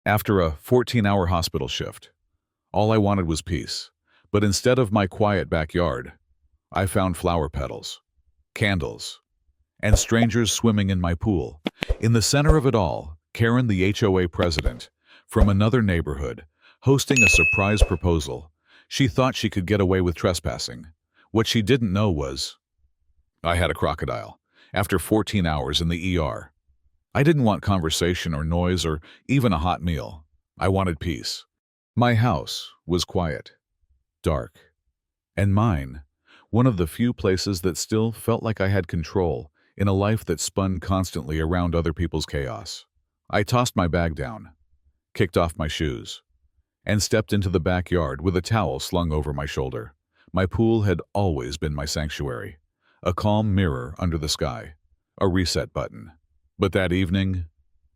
After a 14-hour hospital shift, all I wanted was peace. But instead of my quiet backyard, I found flower petals, candles, and strangers swimming in my pool. In the center of it all, Karen, the HOA president, from another neighborhood, hosting a surprise proposal. She thought she could get away with trespassing. What she didn't know was, I had a crocodile. After 14 hours in the ER. I didn't want conversation or noise or even a hot meal. I wanted peace. My house was quiet, dark, and mine, one of the few places that still felt like I had control in a life that spun constantly around other people's chaos. I tossed my bag down, kicked off my shoes, and stepped into the backyard with a towel slung over my shoulder. My pool had always been my sanctuary, a calm mirror under the sky, a reset button. But that evening,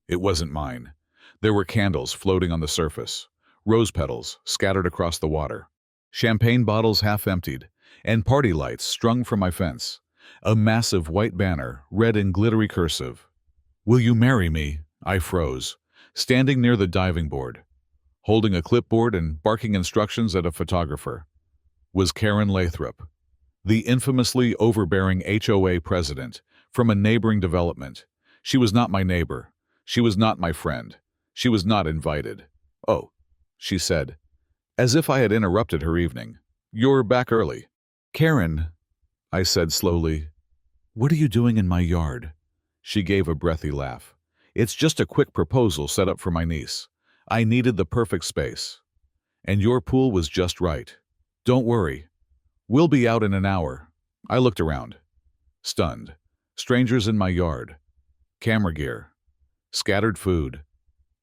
it wasn't mine. There were candles floating on the surface, rose petals scattered across the water, champagne bottles half emptied, and party lights strung from my fence. A massive white banner, read in glittery cursive. "Will you marry me?" I froze, standing near the diving board, holding a clipboard and barking instructions at a photographer. Was Karen Lathrop, the infamously overbearing HOA president from a neighboring development. She was not my neighbor. She was not my friend. She was not invited. "Oh," she said, as if I had interrupted her evening. "You're back early." "Karen," I said slowly, "what are you doing in my yard?" She gave a breathy laugh. "It's just a quick proposal set up for my niece. I needed the perfect space. And your pool was just right. Don't worry. We'll be out in an hour." I looked around, stunned. Strangers in my yard. Camera gear. Scattered food.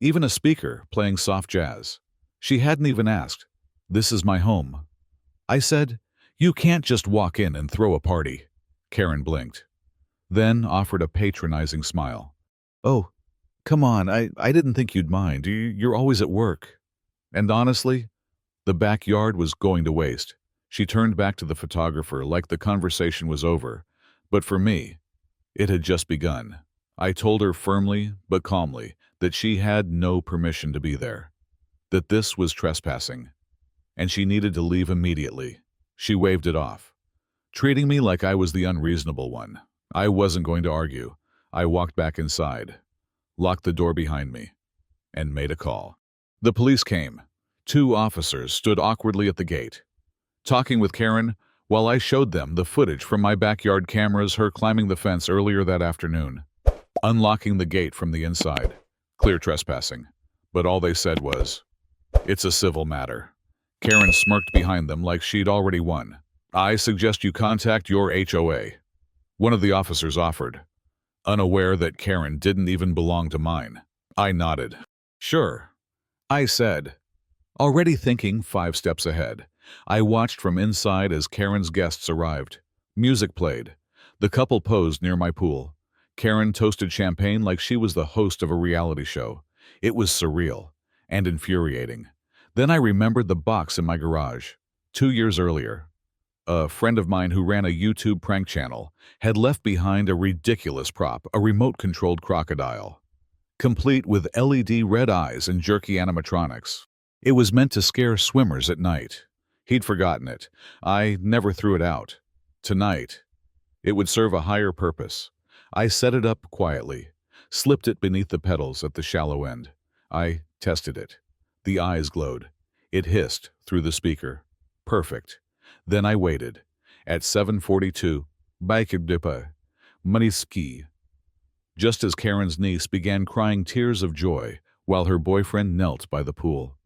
Even a speaker playing soft jazz. She hadn't even asked. "This is my home." I said, "You can't just walk in and throw a party." Karen blinked, then offered a patronizing smile. "Oh, come on, I didn't think you'd mind. You're always at work." And honestly, the backyard was going to waste. She turned back to the photographer like the conversation was over. But for me, it had just begun. I told her firmly but calmly that she had no permission to be there, that this was trespassing, and she needed to leave immediately. She waved it off, treating me like I was the unreasonable one. I wasn't going to argue. I walked back inside, locked the door behind me, and made a call. The police came. 2 officers stood awkwardly at the gate, talking with Karen while I showed them the footage from my backyard cameras, her climbing the fence earlier that afternoon, unlocking the gate from the inside. Clear trespassing. But all they said was, "It's a civil matter." Karen smirked behind them like she'd already won. "I suggest you contact your HOA." One of the officers offered, unaware that Karen didn't even belong to mine. I nodded. "Sure," I said, already thinking 5 steps ahead. I watched from inside as Karen's guests arrived. Music played. The couple posed near my pool. Karen toasted champagne like she was the host of a reality show. It was surreal and infuriating. Then I remembered the box in my garage. 2 years earlier, a friend of mine who ran a YouTube prank channel had left behind a ridiculous prop, a remote-controlled crocodile, complete with LED red eyes and jerky animatronics. It was meant to scare swimmers at night. He'd forgotten it. I never threw it out. Tonight, it would serve a higher purpose. I set it up quietly, slipped it beneath the petals at the shallow end. I tested it. The eyes glowed. It hissed through the speaker. Perfect. Then I waited. At 7:42, Baikadipa, Maniski, just as Karen's niece began crying tears of joy while her boyfriend knelt by the pool.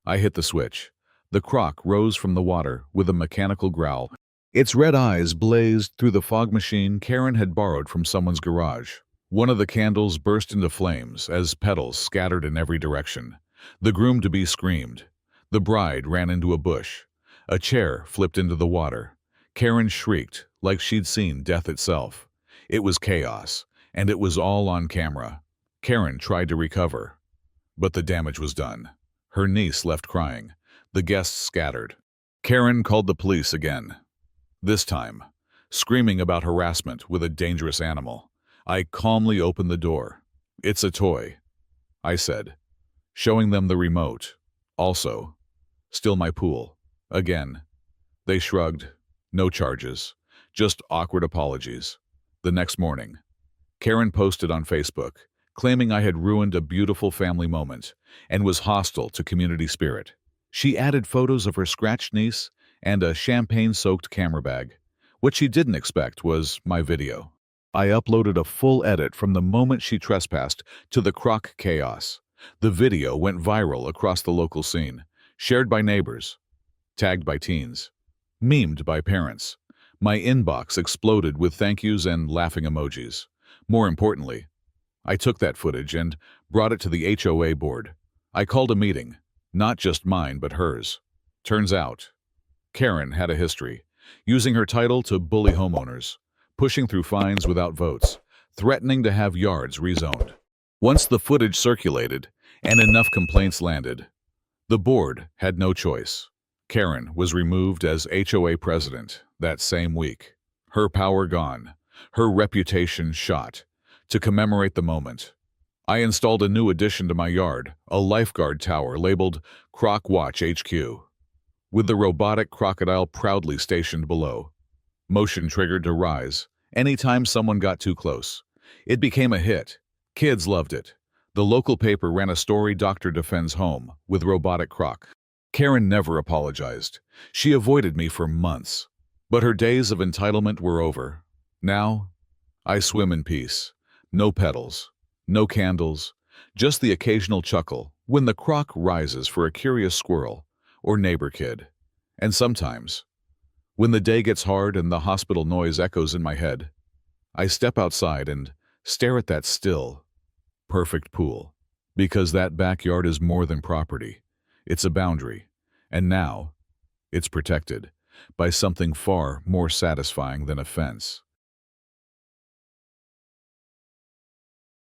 I hit the switch. The croc rose from the water with a mechanical growl. Its red eyes blazed through the fog machine Karen had borrowed from someone's garage. One of the candles burst into flames as petals scattered in every direction. The groom-to-be screamed. The bride ran into a bush. A chair flipped into the water. Karen shrieked like she'd seen death itself. It was chaos, and it was all on camera. Karen tried to recover, but the damage was done. Her niece left crying. The guests scattered. Karen called the police again. This time, screaming about harassment with a dangerous animal. I calmly opened the door. "It's a toy," I said, showing them the remote. Also, still my pool. Again. They shrugged. No charges. Just awkward apologies. The next morning, Karen posted on Facebook, claiming I had ruined a beautiful family moment and was hostile to community spirit. She added photos of her scratched niece and a champagne-soaked camera bag. What she didn't expect was my video. I uploaded a full edit from the moment she trespassed to the croc chaos. The video went viral across the local scene, shared by neighbors, tagged by teens, memed by parents. My inbox exploded with thank yous and laughing emojis. More importantly, I took that footage and brought it to the HOA board. I called a meeting, not just mine but hers. Turns out, Karen had a history, using her title to bully homeowners, pushing through fines without votes, threatening to have yards rezoned. Once the footage circulated and enough complaints landed, the board had no choice. Karen was removed as HOA president that same week. Her power gone, her reputation shot. To commemorate the moment, I installed a new addition to my yard, a lifeguard tower labeled Croc Watch HQ, with the robotic crocodile proudly stationed below. Motion triggered to rise anytime someone got too close. It became a hit. Kids loved it. The local paper ran a story Doctor defends home with Robotic Croc. Karen never apologized. She avoided me for months. But her days of entitlement were over. Now, I swim in peace. No petals, no candles, just the occasional chuckle when the croc rises for a curious squirrel or neighbor kid. And sometimes, when the day gets hard and the hospital noise echoes in my head, I step outside and stare at that still, perfect pool. Because that backyard is more than property. It's a boundary. And now, it's protected by something far more satisfying than a fence.